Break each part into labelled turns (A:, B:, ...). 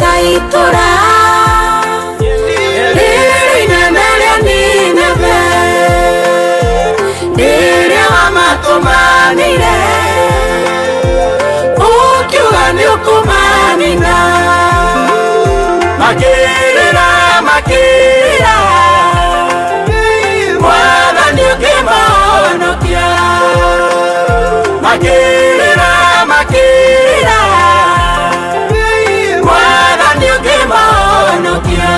A: kaitura Niri ninebe Niri wa matumanire Ukiuga ni ukumanina Makirira Mwathani ukimahonokia Makirira Mwathani ukimahonokia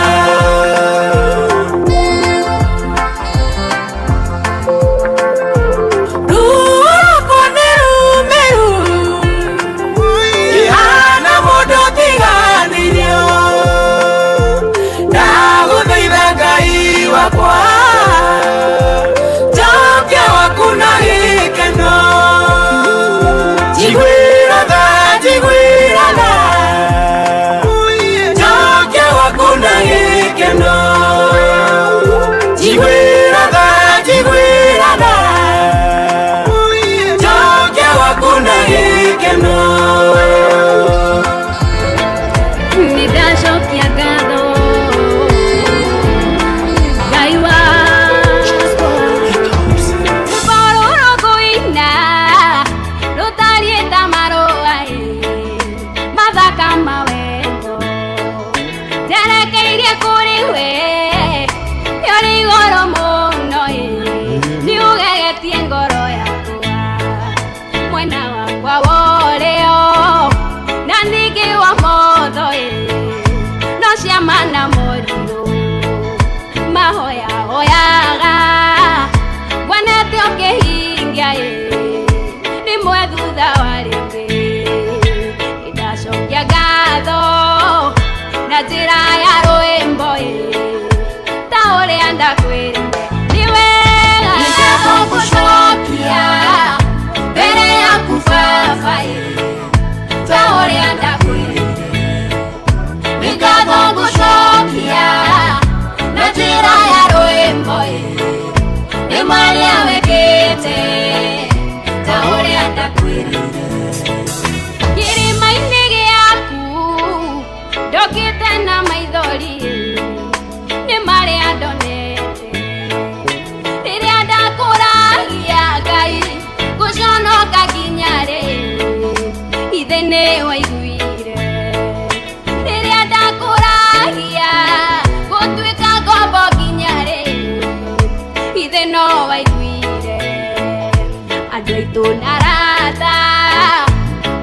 B: Tunarata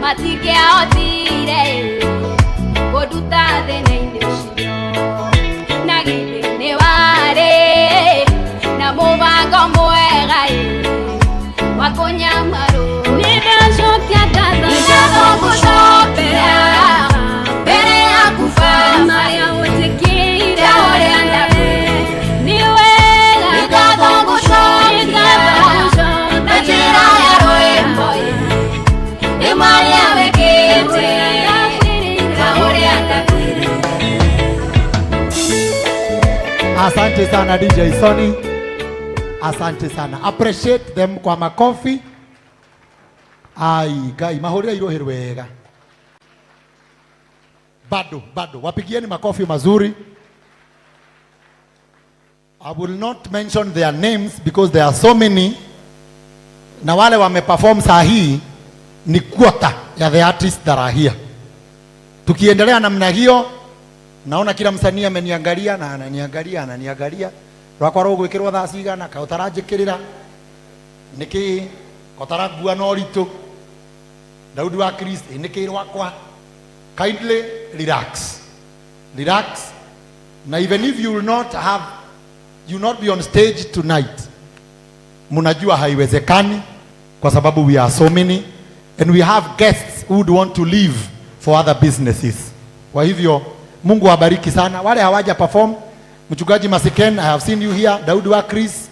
B: matikia otire Koduta dene indesio Nagile ware Na mubango muegai Wakonya maru Nida shokia gaza Nida kushopera Bere ya kufa Maya utekira Ore andabe Niwega Nida kushopera
C: Asante sana DJ Sony. Asante sana. Appreciate them kwa makofi. Ai, gai mahori irohe wega. Bado. Wapigieni makofi mazuri. I will not mention their names because there are so many. Na wale wameperform saa hii ni quarter ya the artists that are here. Tukiendelea namna hiyo, naona kila msanii ameniangalia na ananiangalia. Rwakwa rugwikirwa thaa cigana ka utarajikirira niki kotaragua no ritu Daudi wa Christ niki rwakwa. Kindly relax. Na even if you will not be on stage tonight, munajua haiwezekani kwa sababu we are so many and we have guests who would want to leave for other businesses. Kwa hivyo Mungu awabariki sana. Wale hawaja perform, Mchungaji Masiken, I have seen you here. Daudi wa Chris,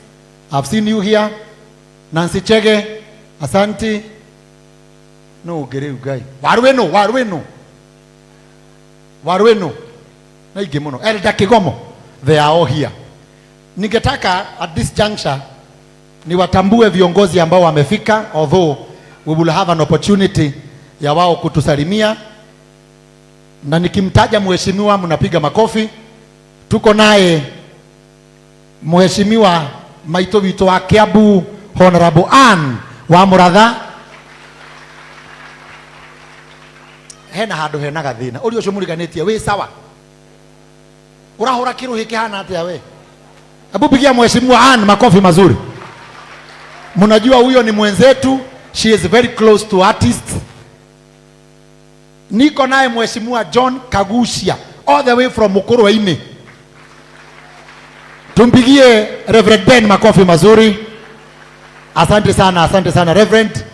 C: I have seen you here. Nancy Chege, asante. No gere ugai. Warweno. Na igemono. Elda Kigomo, they are all here. Ningetaka at this juncture ni watambue viongozi ambao wamefika, although we will have an opportunity ya wao kutusalimia. na nikimtaja mheshimiwa mnapiga makofi. Tuko naye mheshimiwa maito wito wa Kiambu Honorable Ann wa Muratha. Hena handu hena gathina uri ucio muriganitie we sawa urahura kiruhi kihana atia we. Hebu pigia mheshimiwa Ann makofi mazuri. Mnajua huyo ni mwenzetu, she is very close to artists. Niko naye mheshimiwa John Kagushia all the way from Mukurweini. Tumpigie Reverend Ben makofi mazuri. Asante sana Reverend.